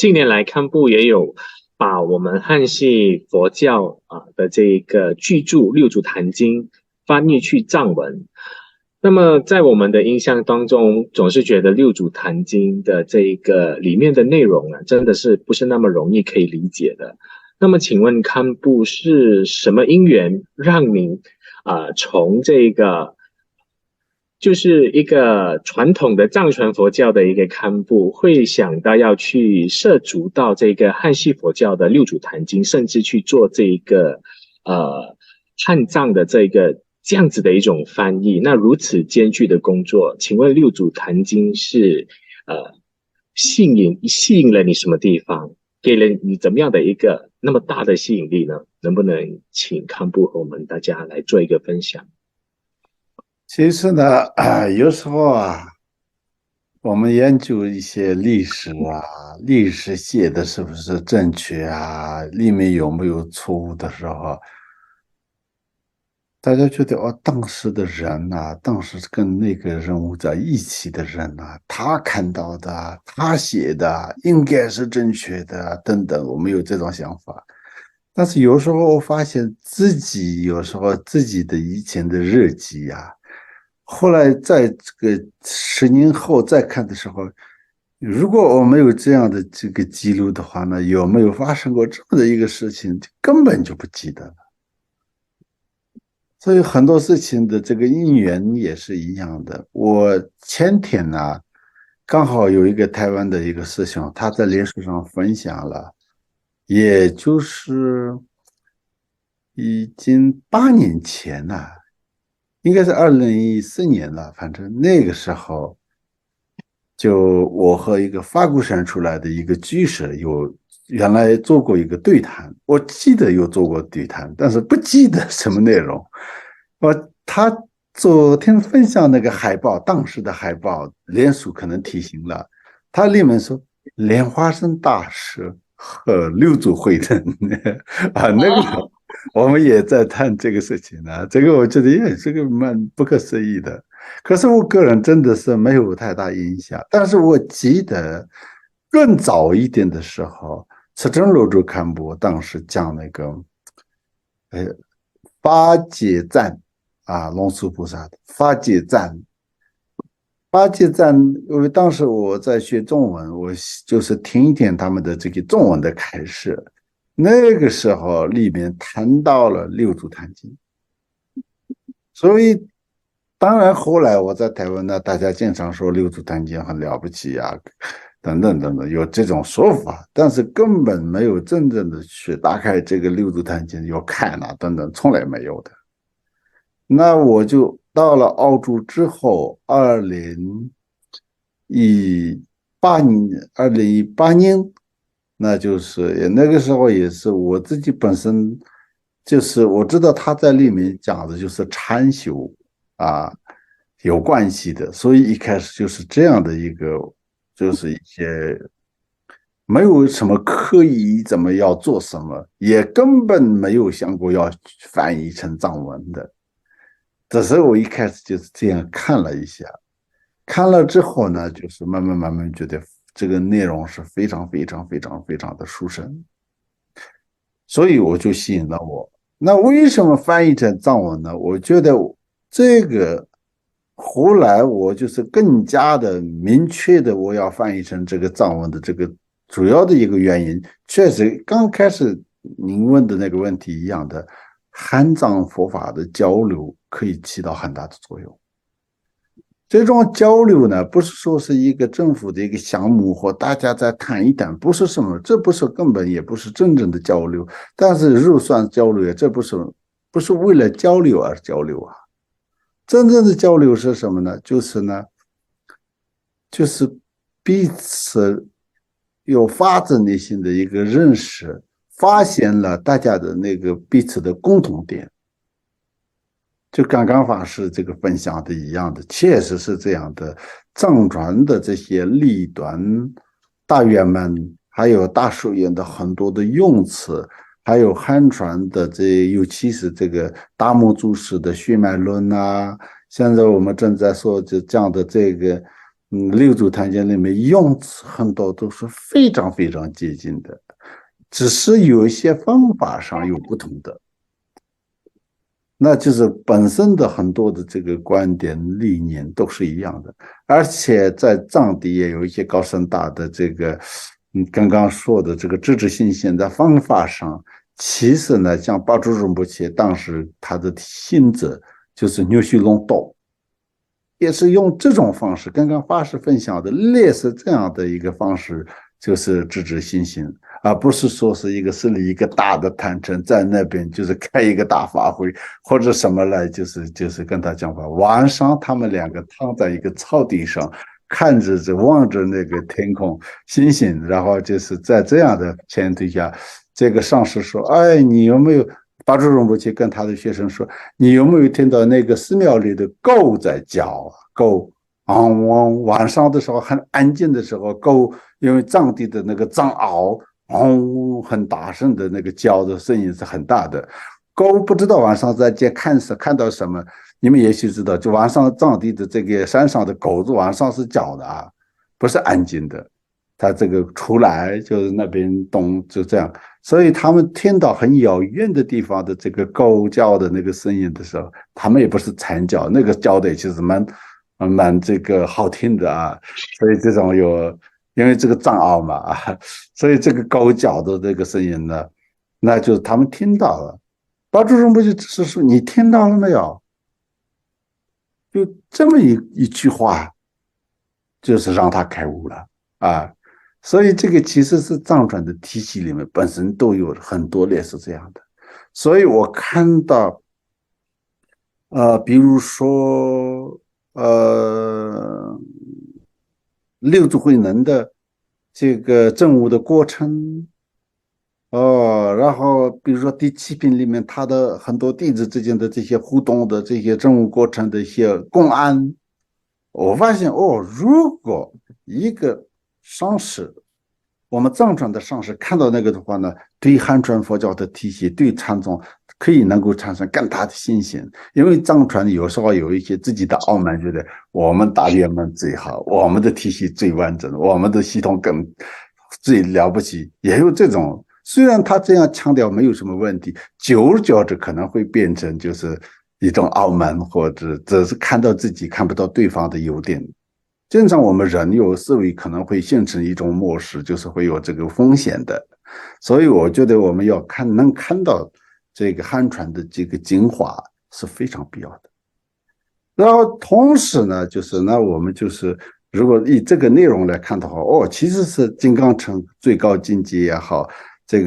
近年来堪布也有把我们汉系佛教的这一个巨著《六祖坛经》翻译去藏文。那么在我们的印象当中，总是觉得《六祖坛经》的这一个里面的内容真的是不是那么容易可以理解的。那么请问堪布是什么因缘让您从这个就是一个传统的藏传佛教的一个堪布，会想到要去涉足到这个汉系佛教的六祖坛经，甚至去做这一个汉藏的这样子的一种翻译。那如此艰巨的工作，请问六祖坛经是吸引了你什么地方？给了你怎么样的一个那么大的吸引力呢？能不能请堪布和我们大家来做一个分享？其实呢，有时候我们研究一些历史历史写的是不是正确里面有没有错误的时候，大家觉得当时的人当时跟那个人物在一起的人他看到的，他写的应该是正确的，等等，我们有这种想法。但是有时候我发现有时候自己的以前的日记后来在这个10年后再看的时候，如果我没有这样的这个记录的话呢，有没有发生过这么的一个事情，根本就不记得了。所以很多事情的这个因缘也是一样的。我前天刚好有一个台湾的一个师兄，他在脸书上分享了，也就是已经8年前了，应该是2014年了。反正那个时候，就我和一个法鼓山出来的一个居士原来做过一个对谈，我记得有做过对谈，但是不记得什么内容。他昨天分享那个海报，当时的海报，脸书可能提醒了，他里面说莲花生大师和六祖慧能那个时候我们也在谈这个事情这个我觉得这个蛮不可思议的。可是我个人真的是没有太大印象，但是我记得更早一点的时候，慈珍楼主堪布当时讲那个八戒赞龙树菩萨的八戒赞。八戒赞，因为当时我在学中文，我就是听一听他们的这个中文的开示，那个时候里面谈到了六祖坛经。所以当然后来我在台湾呢，大家经常说六祖坛经很了不起等等等等，有这种说法，但是根本没有真正的去打开这个六祖坛经要看等等，从来没有的。那我就到了澳洲之后2018年，那就是那个时候也是我自己本身就是我知道他在里面讲的就是禅修有关系的，所以一开始就是这样的一个，就是一些没有什么刻意怎么要做什么，也根本没有想过要翻译成藏文的。这时候我一开始就是这样看了一下，看了之后呢，就是慢慢觉得这个内容是非常非常非常非常的殊胜，所以我就吸引了我。那为什么翻译成藏文呢？我觉得这个后来我就是更加的明确的我要翻译成这个藏文的这个主要的一个原因，确实刚开始您问的那个问题一样的，汉藏佛法的交流可以起到很大的作用。这种交流呢，不是说是一个政府的一个项目或大家在谈一谈，不是什么，这不是根本也不是真正的交流。但是就算交流，这不是为了交流而交流真正的交流是什么呢？就是彼此有发自内心的一个认识，发现了大家的那个彼此的共同点。就刚刚法师这个分享的一样的，确实是这样的。藏传的这些立端大圆满，还有大疏言的很多的用词，还有汉传的尤其是这个大木祖师的血脉论现在我们正在说这样的这个六祖坛经里面用词很多都是非常非常接近的，只是有一些方法上有不同的。那就是本身的很多的这个观点理念都是一样的，而且在藏地也有一些高深大的这个，刚刚说的这个知之信心的方法上，其实呢，像巴珠仁波切当时他的信者就是牛须龙道，也是用这种方式，刚刚法师分享的类似这样的一个方式，就是知之信心。而不是说是设立一个大的坛城在那边，就是开一个大法会或者什么来，就是跟他讲话。晚上他们两个躺在一个草地上，看着望着那个天空星星，然后就是在这样的前提下，这个上师说：“哎，你有没有？”巴珠仁波切跟他的学生说：“你有没有听到那个寺庙里的狗在叫？狗啊，晚上的时候很安静的时候，狗因为藏地的那个藏獒。”很大声的那个叫的声音是很大的，狗不知道晚上在家看到什么，你们也许知道，就晚上藏地的这个山上的狗子晚上是叫的啊，不是安静的，它这个出来就是那边动，就这样，所以他们听到很遥远的地方的这个狗叫的那个声音的时候，他们也不是惨叫，那个叫的其实蛮这个好听的啊，所以这种因为这个藏獒嘛啊，所以这个狗叫的这个声音呢，那就是他们听到了。巴珠仁波切只是说你听到了没有？就这么一句话，就是让他开悟了啊。所以这个其实是藏传的体系里面本身都有很多类似这样的。所以我看到，比如说六祖慧能的这个证悟的过程，然后比如说第七品里面他的很多弟子之间的这些互动的这些证悟过程的一些公案，我发现如果一个上师，我们藏传的上师看到那个的话呢，对汉传佛教的体系，对禅宗能够产生更大的信心，因为藏传有时候有一些自己的傲慢，觉得我们大圆满最好，我们的体系最完整，我们的系统更最了不起，也有这种。虽然他这样强调没有什么问题，久而久之可能会变成就是一种傲慢，或者只是看到自己看不到对方的优点。经常我们人有思维可能会形成一种模式，就是会有这个风险的。所以我觉得我们要能看到这个汉传的这个精华是非常必要的。然后同时呢，就是那我们就是如果以这个内容来看的话，其实是金刚乘最高境界也好，这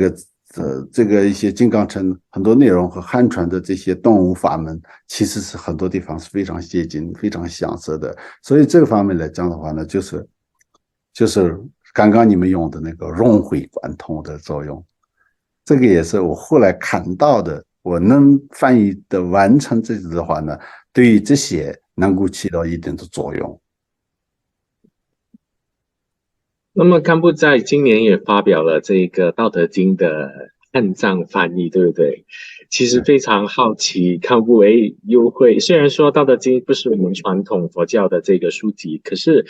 个一些金刚乘很多内容和汉传的这些动物法门，其实是很多地方是非常接近、非常相似的。所以这个方面来讲的话呢，就是刚刚你们用的那个融会贯通的作用，这个也是我后来看到的。我能翻译的完成这个的话呢，对于这些能够起到一定的作用。那么堪布在今年也发表了这个《道德经》的汉藏翻译，对不对？其实非常好奇，堪布又会虽然说《道德经》不是我们传统佛教的这个书籍，可是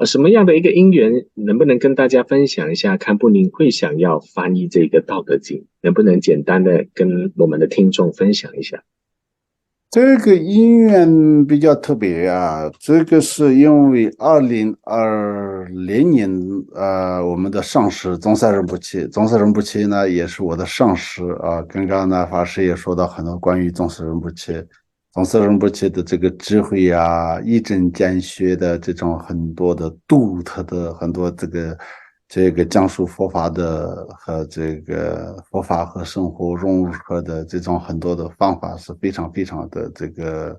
什么样的一个因缘，能不能跟大家分享一下？堪布您会想要翻译这个《道德经》，能不能简单的跟我们的听众分享一下？这个因缘比较特别啊，这个是因为2020年，我们的上师宗喀仁波切呢也是我的上师啊。刚刚呢法师也说到很多关于宗喀仁波切的这个智慧啊，一针见血的这种很多的独特的很多这个讲述佛法的和这个佛法和生活融合的这种很多的方法是非常非常的这个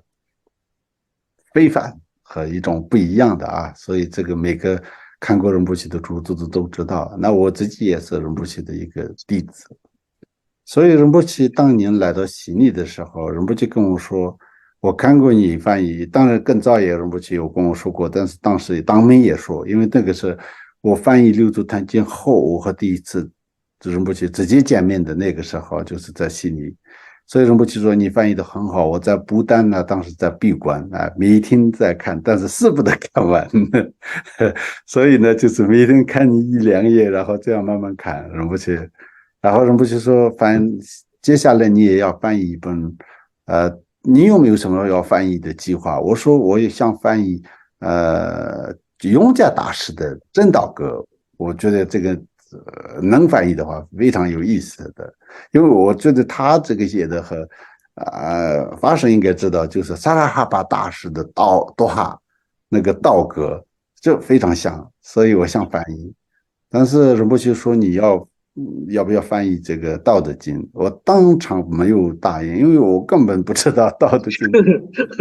非凡和一种不一样的啊，所以这个每个看过仁波切的著作都知道。那我自己也是仁波切的一个弟子，所以仁波切当年来到悉尼的时候，仁波切跟我说，我看过你翻译，当然更早也仁波切有跟我说过，但是当时当面也说，因为那个是我翻译六祖坛经后，我和第一次仁波切直接见面的那个时候，就是在悉尼。所以仁波切说你翻译的很好，我在不丹呢，当时在闭关啊，每天在看，但是舍不得看完，所以呢，就是每天看你一两页，然后这样慢慢看仁波切，然后仁波切说接下来你也要翻译一本，你有没有什么要翻译的计划？我说我也想翻译雍家大师的正道歌，我觉得这个能翻译的话非常有意思的。因为我觉得他这个写的和法师应该知道，就是萨拉哈巴大师的多哈那个道歌，就非常像，所以我想翻译。但是仁波切说你要不要翻译这个《道德经》，我当场没有答应，因为我根本不知道《道德经》，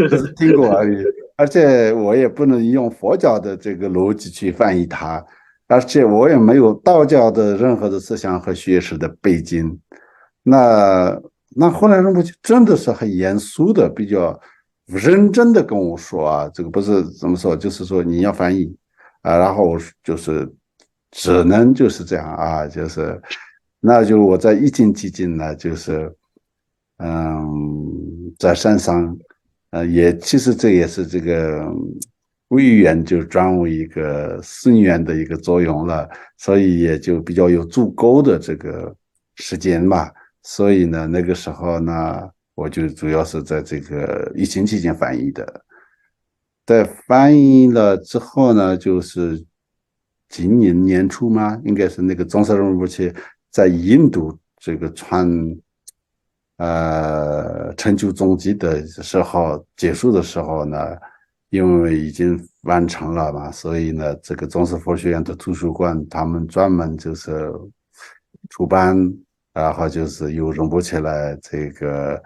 只是听过而已，而且我也不能用佛教的这个逻辑去翻译它，而且我也没有道教的任何的思想和学识的背景。那后来仁波切真的是很严肃的、比较认真的跟我说啊，这个不是怎么说，就是说你要翻译啊，然后我就是只能就是这样啊，就是那就我在疫情期间呢，就是在山上，也其实这也是这个卫园就转为一个寺院的一个作用了，所以也就比较有足够的这个时间吧。所以呢，那个时候呢，我就主要是在这个疫情期间翻译的。在翻译了之后呢，就是今年年初嘛，应该是那个宗萨仁波切在印度这个成就宗基的时候结束的时候呢，因为已经完成了嘛，所以呢，这个宗师佛学院的图书馆他们专门就是出版，然后就是由仁波切来这个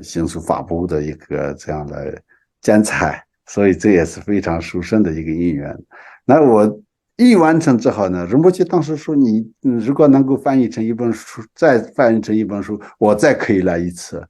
新书发布的一个这样的剪裁，所以这也是非常殊胜的一个因缘。那我一完成之后呢，仁波切当时说你如果能够翻译成一本书，再翻译成一本书，我再可以来一次。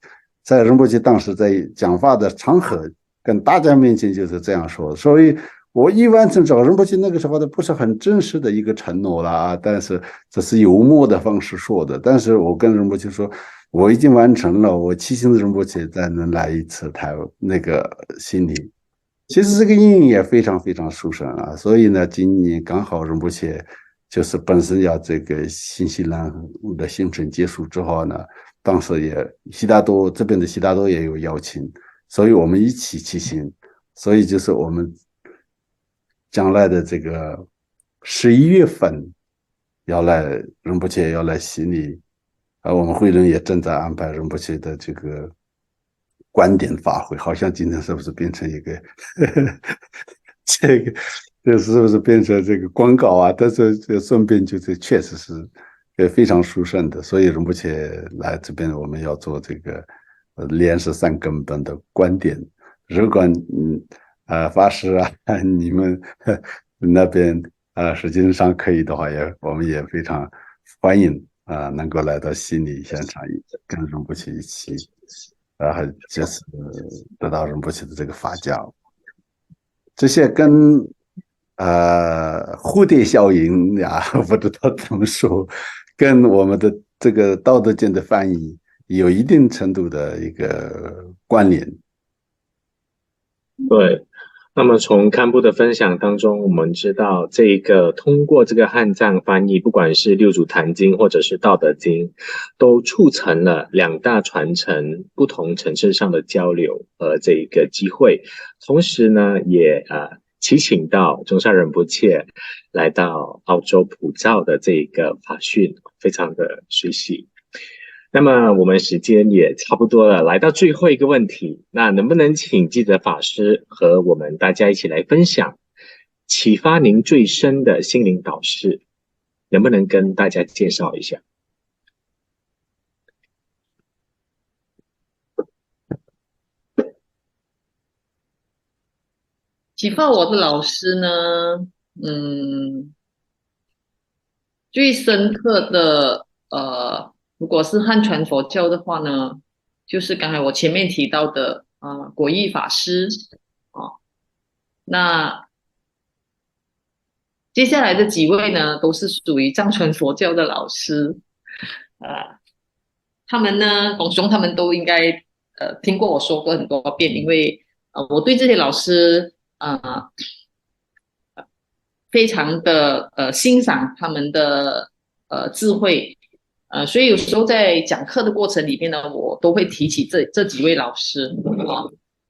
在仁波切当时在讲话的场合跟大家面前就是这样说，所以我一完成之后，仁波切那个时候的不是很正式的一个承诺了啊，但是这是幽默的方式说的。但是我跟仁波切说，我已经完成了，我七星仁波切再能来一次那个悉尼。其实这个阴影也非常非常殊胜啊，所以呢，今年刚好仁波切就是本身要这个新西兰的行程结束之后呢，当时也悉达多这边的悉达多也有邀请，所以我们一起骑行，所以就是我们将来的这个11月份要来仁波切要来悉尼，我们会人也正在安排仁波切的这个观点发挥，好像今天是不是变成一个这个这是不是变成这个广告啊？但是这顺便就是确实是非常殊胜的，所以仁波切来这边我们要做这个莲师三根本的观点。如果法师啊你们那边时间上可以的话我们也非常欢迎能够来到悉尼现场跟仁波切一起。然后就是得到仁波切的这个法教，这些跟蝴蝶效应呀，不知道怎么说，跟我们的这个《道德经》的翻译有一定程度的一个关联。对。那么从堪布的分享当中，我们知道这个通过这个汉藏翻译，不管是六祖坛经或者是道德经，都促成了两大传承不同层次上的交流和这一个机会。同时呢，也祈请到中山仁波切来到澳洲普照的这一个法训，非常的随喜。那么我们时间也差不多了，来到最后一个问题，那能不能请记者法师和我们大家一起来分享启发您最深的心灵导师，能不能跟大家介绍一下？启发我的老师呢，最深刻的如果是汉传佛教的话呢，就是刚才我前面提到的果义法师啊，那接下来的几位呢，都是属于藏传佛教的老师啊。他们呢，广雄他们都应该听过我说过很多遍，因为我对这些老师非常的欣赏他们的智慧，所以有时候在讲课的过程里面呢，我都会提起这几位老师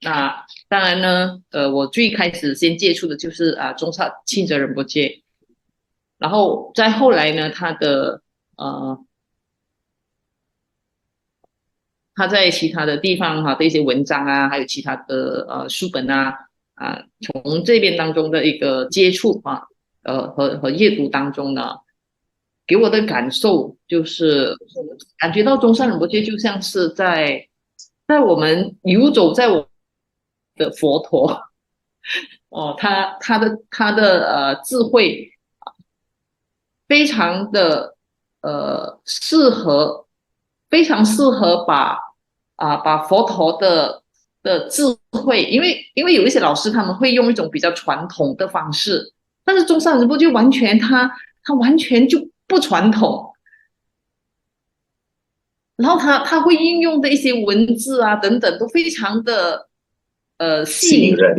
啊。那当然呢，我最开始先接触的就是中萨钦哲仁波切，然后再后来呢，他在其他的地方的一些文章啊，还有其他的书本从这边当中的一个接触和阅读当中呢，给我的感受就是感觉到中山仁波切就像是在我们游走在我的佛陀他的智慧非常的适合，非常适合把佛陀的智慧，因为有一些老师他们会用一种比较传统的方式，但是中山仁波就完全他完全就不传统，然后他会运用的一些文字等等都非常的吸引人，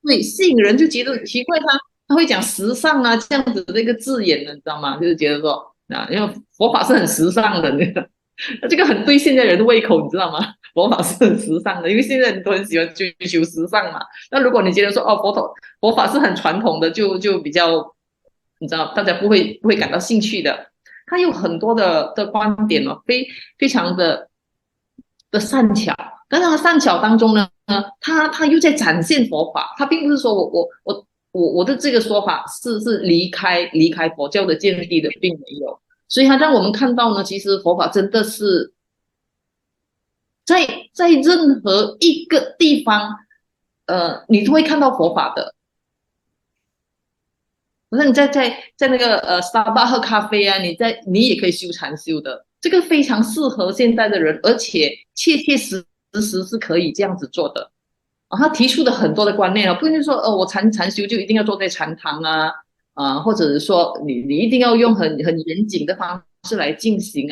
对，吸引人，就觉得奇怪他会讲时尚这样子的一个字眼呢，你知道吗？就是觉得说因为佛法是很时尚的，这个很对现在人的胃口，你知道吗？佛法是很时尚的，因为现在人都很喜欢追求时尚嘛。那如果你觉得说佛法是很传统的，就比较你知道，大家不会感到兴趣的。他有很多的观点非常的善巧，但是他善巧当中呢，他又在展现佛法，他并不是说我的这个说法是离开佛教的见地的，并没有。所以他让我们看到呢，其实佛法真的是在任何一个地方，你都会看到佛法的。那你在那个沙巴喝咖啡你也可以修禅修的，这个非常适合现在的人，而且切切实实是可以这样子做的。他提出的很多的观念不一定说我禅修就一定要坐在禅堂或者是说你一定要用很严谨的方式来进行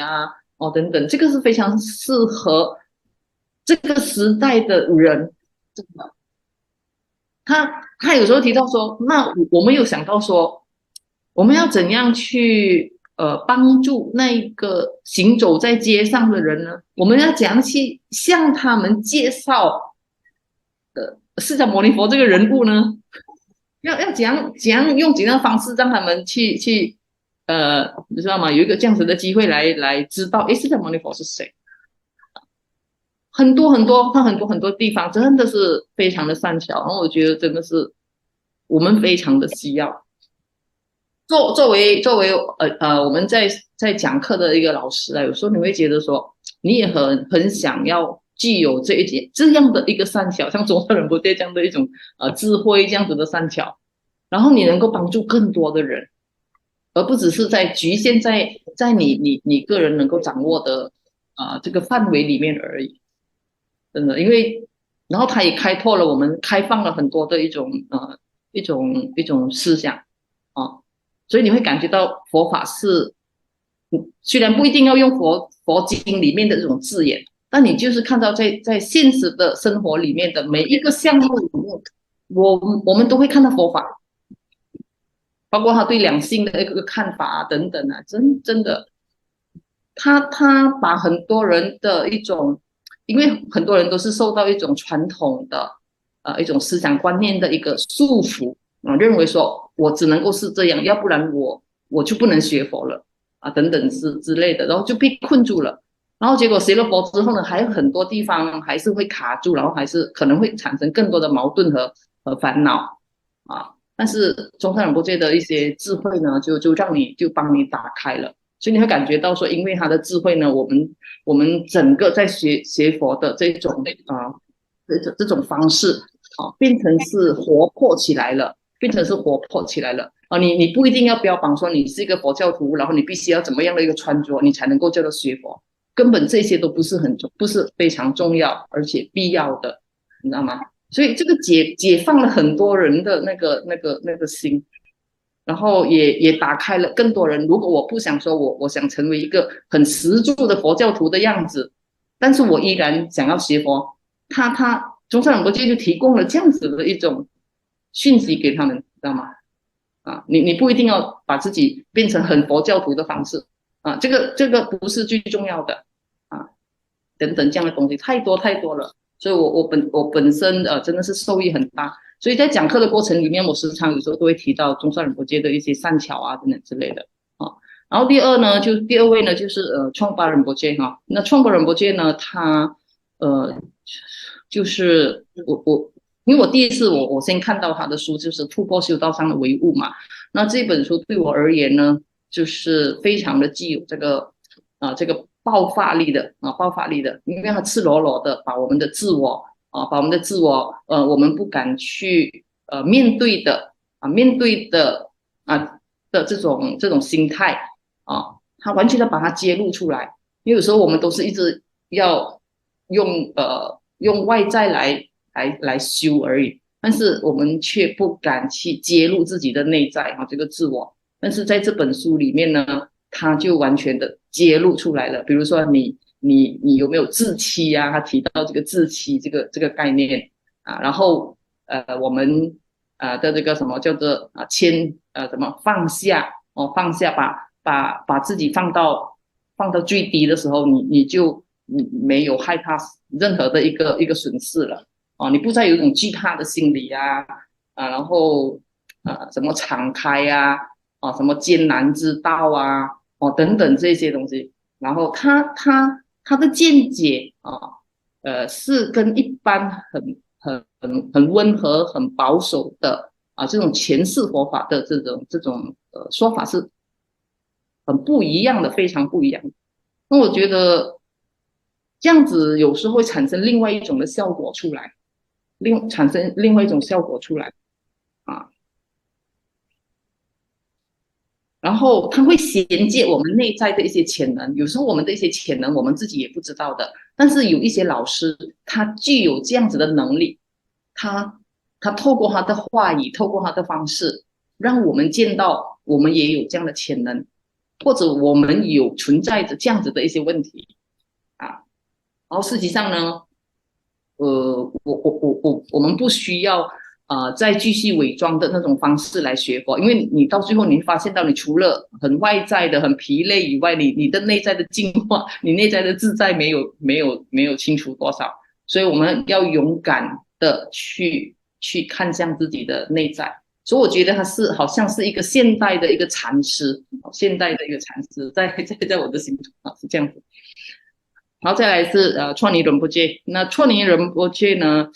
等等，这个是非常适合这个时代的人，真的。他有时候提到说，那我们有想到说，我们要怎样去帮助那个行走在街上的人呢？我们要怎样去向他们介绍释迦牟尼佛这个人物呢？要怎样用怎样的方式让他们去你知道吗？有一个这样子的机会来知道，释迦牟尼佛是谁？很多很多地方真的是非常的善巧，然后我觉得真的是我们非常的需要。作为我们在讲课的一个老师有时候你会觉得说，你也很想要具有这样的一个善巧，像中山仁波切这样的一种智慧这样子的善巧，然后你能够帮助更多的人，而不只是局限在你个人能够掌握的这个范围里面而已。真的，因为然后他也开放了很多的一种思想所以你会感觉到佛法是虽然不一定要用佛经里面的这种字眼，但你就是看到在现实的生活里面的每一个项目里面，我们都会看到佛法，包括他对两性的一个看法等等真的，他把很多人的一种，因为很多人都是受到一种传统的一种思想观念的一个束缚认为说我只能够是这样，要不然我就不能学佛了等等之类的，然后就被困住了。然后结果学了佛之后呢，还有很多地方还是会卡住，然后还是可能会产生更多的矛盾和烦恼但是中山仁波切的一些智慧呢，就帮你打开了，所以你会感觉到说，因为他的智慧呢，我们整个在学佛的这种这种方式变成是活泼起来了，你不一定要标榜说你是一个佛教徒，然后你必须要怎么样的一个穿着，你才能够叫做学佛，根本这些都不是非常重要，而且必要的，你知道吗？所以这个解放了很多人的那个心然后也打开了更多人。如果我不想说我想成为一个很实住的佛教徒的样子，但是我依然想要学佛，中山仁波切就提供了这样子的一种讯息给他们，知道吗？你不一定要把自己变成很佛教徒的方式这个不是最重要的等等这样的东西太多太多了，所以我本身真的是受益很大。所以在讲课的过程里面，我时常有时候都会提到中山仁波切的一些善巧等等之类的然后第二位呢，就是创巴仁波切那创巴仁波切呢，他就是因为我第一次我先看到他的书就是《突破修道上的唯物》嘛，那这本书对我而言呢，就是非常的具有这个爆发力的，因为它赤裸裸的把我们的自我我们不敢去面对的这种心态它完全的把它揭露出来。因为有时候我们都是一直要用外在来修而已，但是我们却不敢去揭露自己的内在这个自我。但是在这本书里面呢，它就完全的揭露出来了。比如说你有没有自欺他提到这个自欺这个概念然后我们的这个什么叫做什么放下放下把自己放到最低的时候，你就没有害怕任何的一个损失了你不再有一种惧怕的心理然后什么敞开什么艰难之道等等这些东西。然后他的见解是跟一般很温和很保守的这种前世佛法的这种说法是很不一样的，非常不一样的。那我觉得这样子有时候会产生另外一种的效果出来，产生另外一种效果出来然后它会衔接我们内在的一些潜能，有时候我们的一些潜能我们自己也不知道的，但是有一些老师他具有这样子的能力，他透过他的话语，透过他的方式，让我们见到我们也有这样的潜能，或者我们有存在着这样子的一些问题然后实际上呢我们不需要再继续伪装的那种方式来学佛，因为你到最后你会发现到，你除了很外在的很疲累以外，你的内在的进化，你内在的自在没有清除多少，所以我们要勇敢的去看向自己的内在。所以我觉得他好像是一个现代的一个禅师，在我的心中是这样子。然后再来是创尼仁波切。那创尼仁波切呢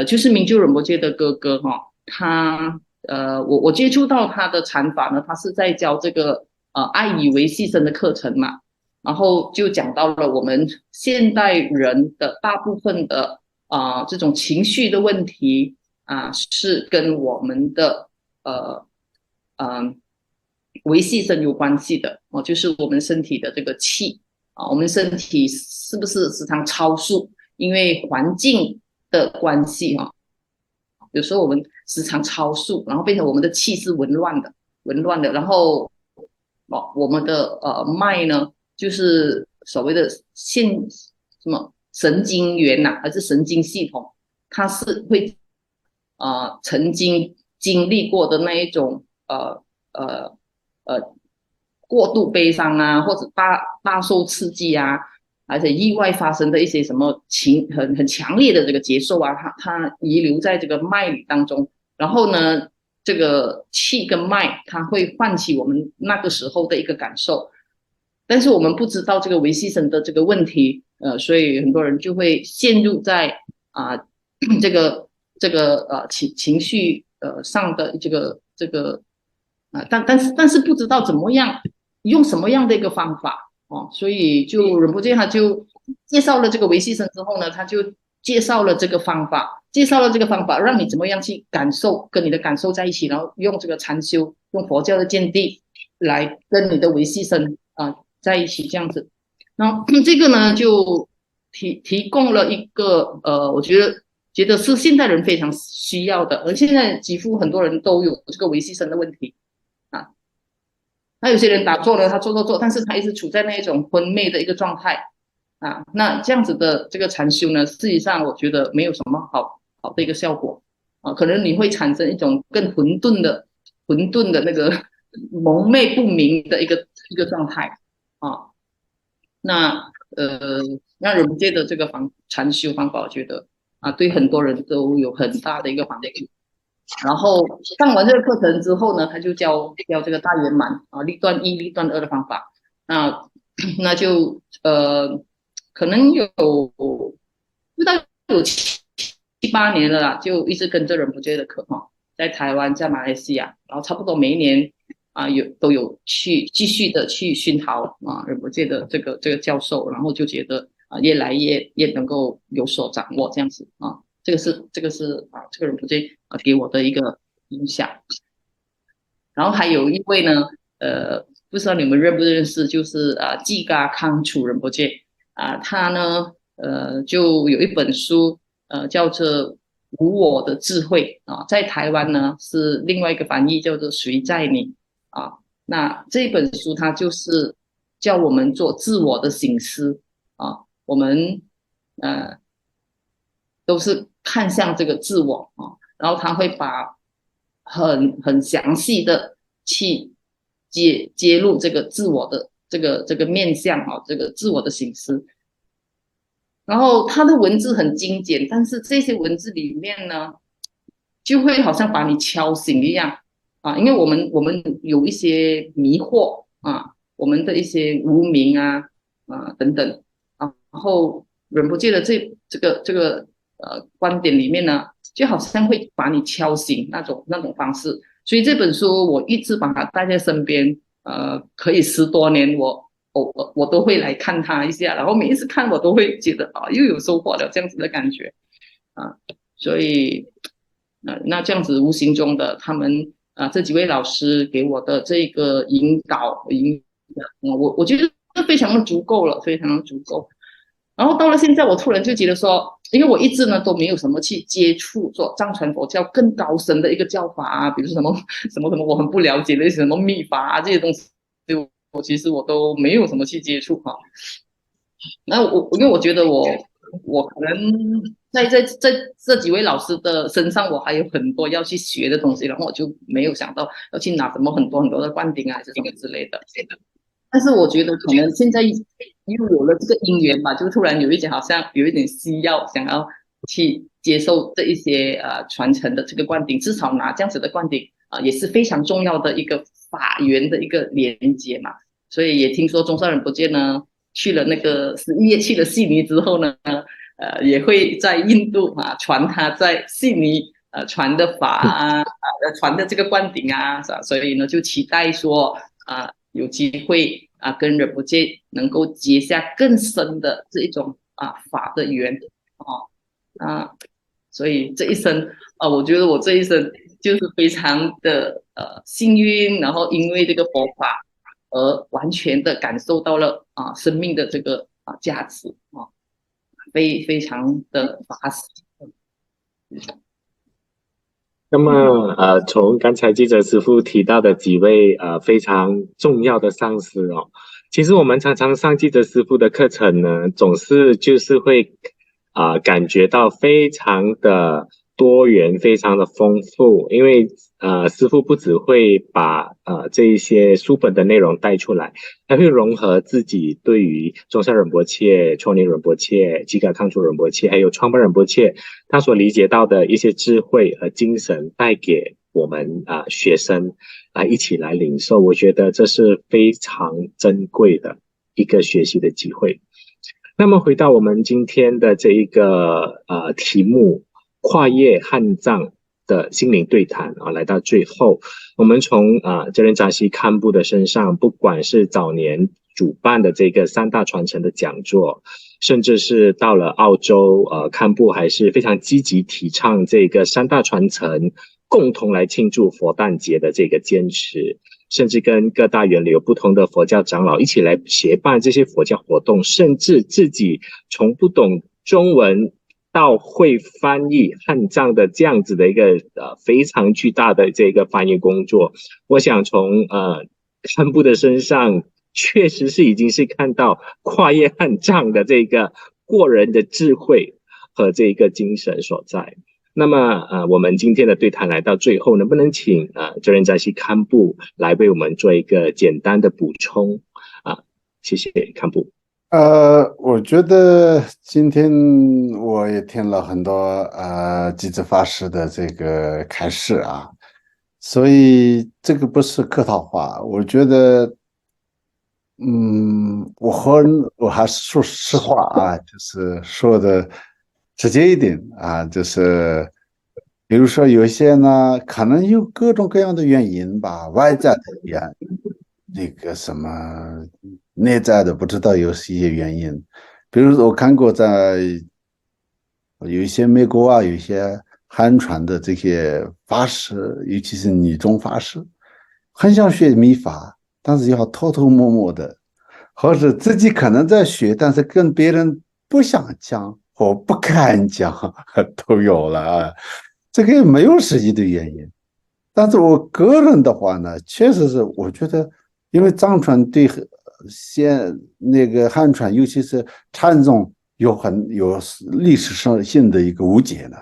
就是明就仁波切的哥哥他我接触到他的禅法呢，他是在教这个爱以为牺牲的课程嘛，然后就讲到了我们现代人的大部分的这种情绪的问题是跟我们的为牺牲有关系的就是我们身体的这个气我们身体是不是时常超速？因为环境的关系有时候我们时常超速，然后变成我们的气是紊乱的，然后我们的脉呢，就是所谓的什么神经元还是神经系统，它是会曾经经历过的那一种过度悲伤或者大受刺激而且意外发生的一些什么很强烈的这个节奏它遗留在这个脉里当中，然后呢，这个气跟脉它会唤起我们那个时候的一个感受，但是我们不知道这个维系生的这个问题所以很多人就会陷入在这个情绪上的这个但是不知道怎么样用什么样的一个方法所以就仁波切他就介绍了这个维系生之后呢，他就介绍了这个方法，让你怎么样去感受，跟你的感受在一起，然后用这个禅修，用佛教的见地来跟你的维系生在一起这样子。然后这个呢就提供了一个我觉得是现代人非常需要的，而现在几乎很多人都有这个维系生的问题那有些人打坐了，他做，但是他一直处在那一种昏昧的一个状态啊。那这样子的这个禅修呢，实际上我觉得没有什么好的一个效果啊，可能你会产生一种更混沌的那个蒙昧不明的一个状态啊。那那人界的这个禅修方法，我觉得啊，对很多人都有很大的一个帮助。然后上完这个课程之后呢，他就教这个大圆满啊，立断一、立断二的方法。那就可能不知道有7、8年了啦，就一直跟着仁波切的课哈，在台湾，在马来西亚，然后差不多每一年啊都有去继续的去熏陶啊仁波切的这个教授，然后就觉得啊越来越能够有所掌握这样子啊。这个是啊，这个仁波切给我的一个影响。然后还有一位呢，不知道你们认不认识，就是季嘎康楚仁波切啊，他呢就有一本书叫做《无我的智慧》啊，在台湾呢是另外一个翻译叫做《谁在你》啊。那这本书它就是叫我们做自我的省思啊，我们都是看向这个自我啊，然后他会把很详细的去揭露这个自我的这个面向啊，这个自我的心思。然后他的文字很精简，但是这些文字里面呢，就会好像把你敲醒一样啊，因为我们有一些迷惑啊，我们的一些无明等等，然后忍不住的这个观点里面呢，就好像会把你敲醒那种方式。所以这本书我一直把它带在身边，可以10多年，我都会来看它一下，然后每一次看我都会觉得啊，又有收获了这样子的感觉啊。所以那这样子无形中的他们这几位老师给我的这个引导，我觉得非常的足够了，非常的足够。然后到了现在，我突然就觉得说，因为我一直呢都没有什么去接触做藏传佛教更高深的一个教法啊，比如什么我很不了解的什么秘法啊这些东西，我其实我都没有什么去接触哈。那因为我觉得我可能在这几位老师的身上，我还有很多要去学的东西，然后我就没有想到要去拿什么很多的灌顶啊，还是什么之类的。但是我觉得可能现在又有了这个因缘吧，就突然有一点好像有一点需要想要去接受这一些传承的这个灌顶，至少拿这样子的灌顶也是非常重要的一个法缘的一个连接嘛。所以也听说中山仁波切呢去了那个11月去了悉尼之后呢，也会在印度传他在悉尼传的法传的这个灌顶啊，所以呢就期待说有机会跟仁波切能够结下更深的这一种法的缘所以这一生我觉得我这一生就是非常的幸运，然后因为这个佛法而完全的感受到了生命的这个价值非常的法喜。那么从刚才记者师傅提到的几位非常重要的上师哦，其实我们常常上记者师傅的课程呢，总是就是会感觉到非常的多元，非常的丰富，因为师傅不只会把这一些书本的内容带出来，还会融合自己对于中山仁波切、创立仁波切、吉嘎康楚仁波切还有创办仁波切他所理解到的一些智慧和精神带给我们学生一起来领受，我觉得这是非常珍贵的一个学习的机会。那么回到我们今天的这一个题目，跨越汉藏的心灵对谈来到最后，我们从哲仁扎西堪布的身上，不管是早年主办的这个3大传承的讲座，甚至是到了澳洲堪布还是非常积极提倡这个3大传承共同来庆祝佛诞节的这个坚持，甚至跟各大源流不同的佛教长老一起来协办这些佛教活动，甚至自己从不懂中文到会翻译汉藏的这样子的一个非常巨大的这个翻译工作。我想从堪布的身上确实是已经是看到跨越汉藏的这个过人的智慧和这个精神所在。那么我们今天的对谈来到最后，能不能请哲仁扎西堪布来为我们做一个简单的补充谢谢堪布。我觉得今天我也听了很多吉兹法师的这个开示啊，所以这个不是客套话，我觉得，我还是说实话啊，就是说的直接一点啊，就是比如说有一些呢，可能有各种各样的原因吧，外在的原那个什么内在的不知道有些原因，比如说我看过有一些美国啊，有一些汉传的这些法师，尤其是女宗法师，很想学秘法，但是要偷偷摸摸的，或者自己可能在学，但是跟别人不想讲或不敢讲，都有了啊。这个没有实际的原因。但是我个人的话呢，确实是我觉得，因为藏传对那个汉传，尤其是禅宗，有历史上性的一个误解呢。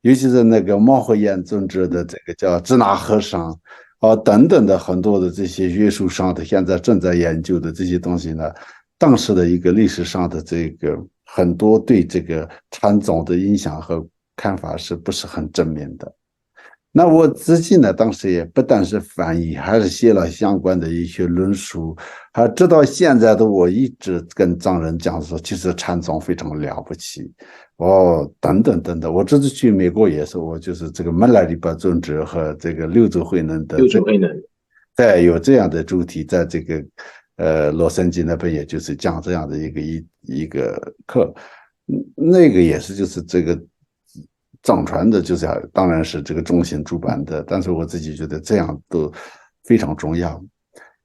尤其是那个毛和燕宗哲的这个叫支那和尚等等的很多的这些学术上的现在正在研究的这些东西呢，当时的一个历史上的这个很多对这个禅宗的影响和看法是不是很正面的。那我自己呢，当时也不但是翻译，还是写了相关的一些论述，还直到现在的我一直跟藏人讲说，其实禅宗非常了不起等等等等。我这次去美国也是，我就是这个曼拉里巴尊者和这个六祖慧能的对，有这样的主题，在这个洛杉矶那边，也就是讲这样的一个课，那个也是就是这个。藏传的就是当然是这个中信出版的，但是我自己觉得这样都非常重要。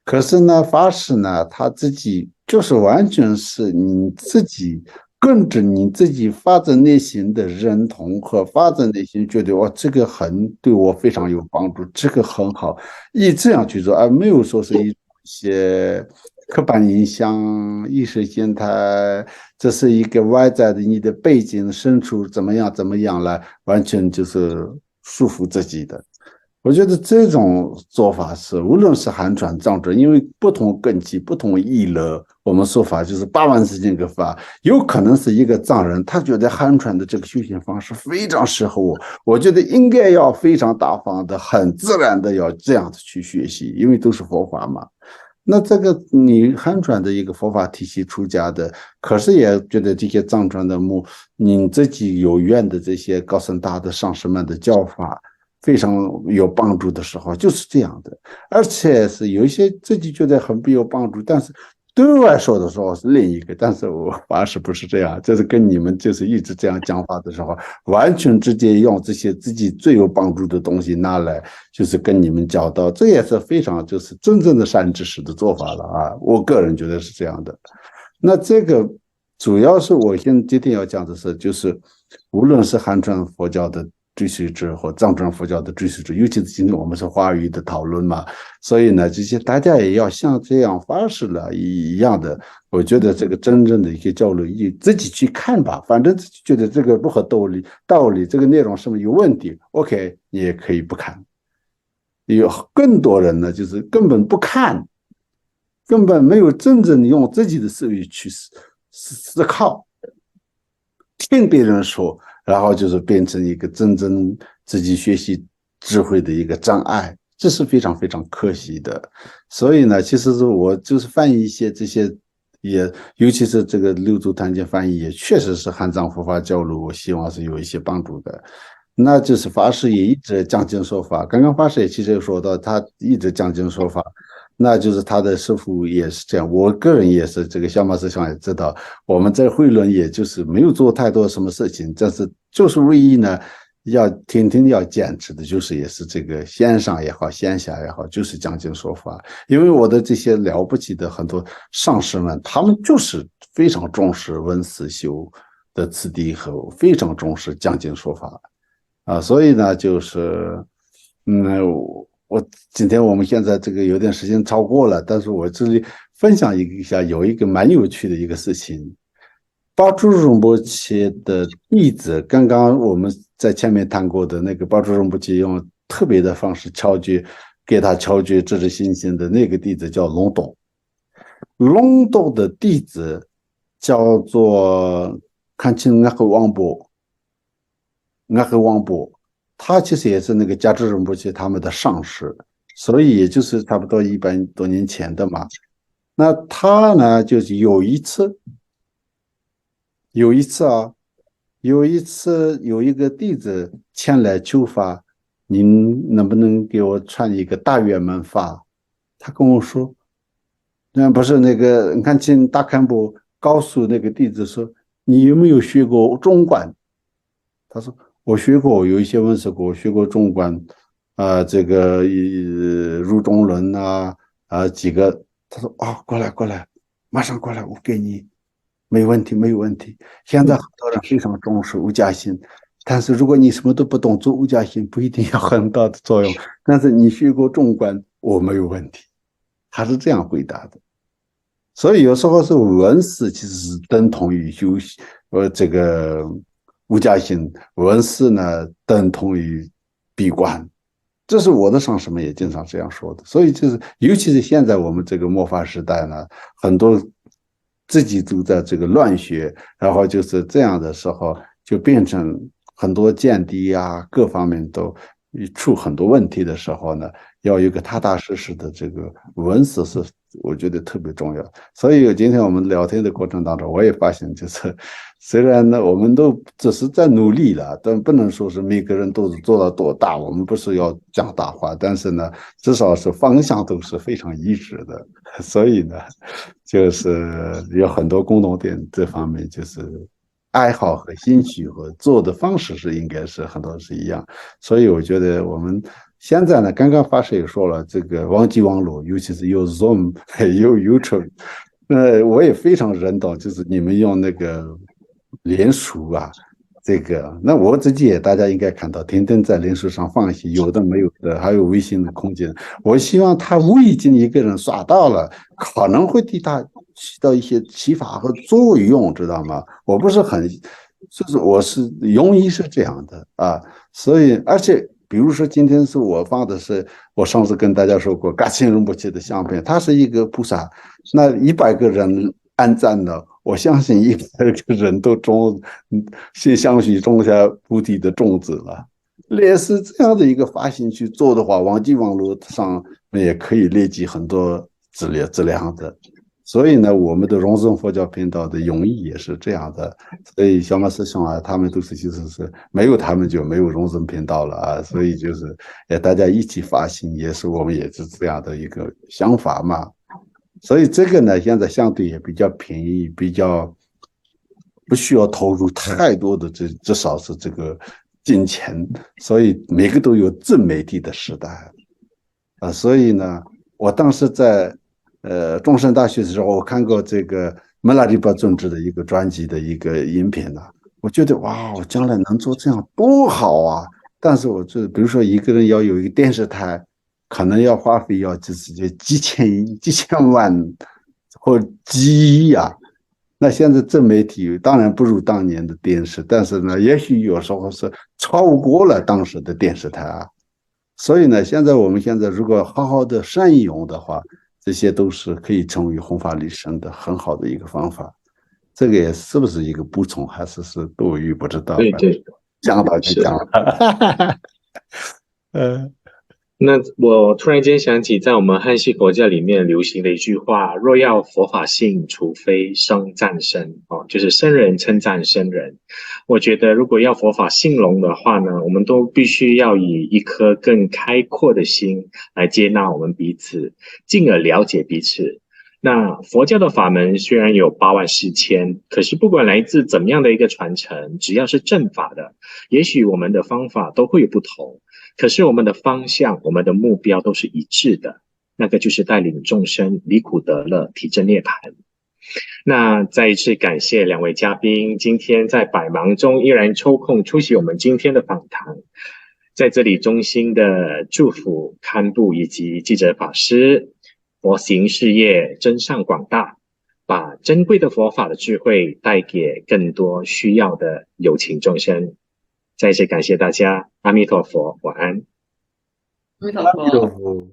可是呢，法师呢，他自己就是完全是你自己跟着你自己发自内心的认同和发自内心觉得这个对我非常有帮助，这个很好，这样去做，而没有说是一些刻板印象、意识形态，这是一个外在的你的背景深处怎么样怎么样来，完全就是束缚自己的。我觉得这种做法是，无论是汉传藏传，因为不同根基、不同义乐，我们说法就是8万4千个法，有可能是一个藏人，他觉得汉传的这个修行方式非常适合我，我觉得应该要非常大方的、很自然的要这样子去学习，因为都是佛法嘛。那这个你汉传的一个佛法体系出家的，可是也觉得这些藏传的你自己有缘的这些高僧大德上师们的教法非常有帮助的时候，就是这样的，而且是有一些自己觉得很有帮助，但是对外说的时候是另一个，但是我反而不是这样，就是跟你们就是一直这样讲话的时候，完全直接用这些自己最有帮助的东西拿来，就是跟你们教导，这也是非常就是真正的善知识的做法了啊！我个人觉得是这样的。那这个主要是我今天要讲的是，就是无论是汉传佛教的追随者或藏传佛教的追随者，尤其是今天我们是华语的讨论嘛，所以呢，这些大家也要像这样发誓了一样的。我觉得这个真正的一些交流，自己去看吧，反正自己觉得这个不合道理，这个内容是不是有问题 ？OK， 你也可以不看。有更多人呢，就是根本不看，根本没有真正用自己的思维去思考，听别人说。然后就是变成一个真正自己学习智慧的一个障碍，这是非常非常可惜的。所以呢，其实是我就是翻译一些这些，也尤其是这个六祖坛经翻译，也确实是汉藏佛法教路，我希望是有一些帮助的。那就是法师也一直讲经说法，刚刚法师也其实有说到，他一直讲经说法。那就是他的师父也是这样，我个人也是这个小马师兄也知道，我们在慧论也就是没有做太多什么事情，但是就是唯一呢，要天天要坚持的就是也是这个线上也好，线下也好，就是讲经说法。因为我的这些了不起的很多上师们，他们就是非常重视闻思修的次第和非常重视讲经说法所以呢，就是今天我们现在这个有点时间超过了，但是我这里分享一下，有一个蛮有趣的一个事情。巴珠仁波切的弟子，刚刚我们在前面谈过的那个巴珠仁波切用特别的方式敲诀，给他敲诀制止心性的那个弟子叫龙洞。龙洞的弟子叫做看清阿和王波，他其实也是那个加智仁波切他们的上师，所以也就是差不多100多年前的嘛。那他呢，就是有一次有一个弟子前来求法，您能不能给我传一个大圆满法？他跟我说，那不是那个，你看进大堪布告诉那个弟子说，你有没有学过中观？他说我学过，有一些文史过，学过中观，这个入中论几个。他说过来，马上过来，我给你。没问题。现在很多人非常重视无家心，但是如果你什么都不懂，做无家心不一定有很大的作用。但是你学过中观，我没有问题。他是这样回答的。所以有时候是文思其实是等同于修这个无家心，文思呢等同于闭关。这是我的上师们也经常这样说的。所以就是，尤其是现在我们这个末法时代呢，很多自己都在这个乱学，然后就是这样的时候，就变成很多见地各方面都出很多问题的时候呢，要有一个踏踏实实的这个文思是我觉得特别重要。所以今天我们聊天的过程当中，我也发现就是虽然呢我们都只是在努力了，但不能说是每个人都是做到多大，我们不是要讲大话，但是呢至少是方向都是非常一致的。所以呢就是有很多共同点，这方面就是爱好和兴趣和做的方式应该是很多是一样。所以我觉得我们现在呢，刚刚法师也说了，这个网际网络，尤其是有 Zoom 有 YouTube，我也非常认同，就是你们用那个脸书这个，那我自己也大家应该看到，天天在脸书上放一些有的没有的，还有微信的空间。我希望他无意间一个人刷到了，可能会对他起到一些启发和作用，知道吗？我不是很，就是我是用意是这样的所以而且。比如说，今天是我放的是我上次跟大家说过，嘎钦仁波切的相片，他是一个菩萨，那100个人按赞了，我相信100个人都相续种下菩提的种子了。类似这样的一个发心去做的话，网际网络上也可以累积很多质量的。所以呢，我们的荣正佛教频道的用意也是这样的。所以小马师兄他们都是其实是没有他们就没有荣正频道了所以就是大家一起发心，我们也是这样的一个想法嘛。所以这个呢，现在相对也比较便宜，比较不需要投入太多的至少是这个金钱，所以每个都有自媒体的时代所以呢，我当时在中山大学的时候，我看过这个门拉里巴尊者的一个专辑的一个音频我觉得哇，我将来能做这样多好但是我比如说一个人要有一个电视台，可能要花费就是几千万或几亿那现在自媒体当然不如当年的电视，但是呢，也许有时候是超过了当时的电视台所以呢，我们现在如果好好的善用的话，这些都是可以成为弘法利生的很好的一个方法。这个也是不是一个补充，还是多余不知道。对，讲到就讲了。那我突然间想起，在我们汉系佛教里面流行的一句话：若要佛法兴，除非生赞生就是生人称赞生人。我觉得如果要佛法兴隆的话呢，我们都必须要以一颗更开阔的心来接纳我们彼此，进而了解彼此。那佛教的法门虽然有8万4千，可是不管来自怎么样的一个传承，只要是正法的，也许我们的方法都会有不同，可是我们的方向，我们的目标都是一致的，那个就是带领众生离苦得乐，体证涅槃。那再一次感谢2位嘉宾今天在百忙中依然抽空出席我们今天的访谈。在这里衷心的祝福堪布以及记者法师，佛行事业真善广大，把珍贵的佛法的智慧带给更多需要的有情众生。再次感谢大家，阿弥陀佛，晚安。阿弥陀阿弥陀佛。佛。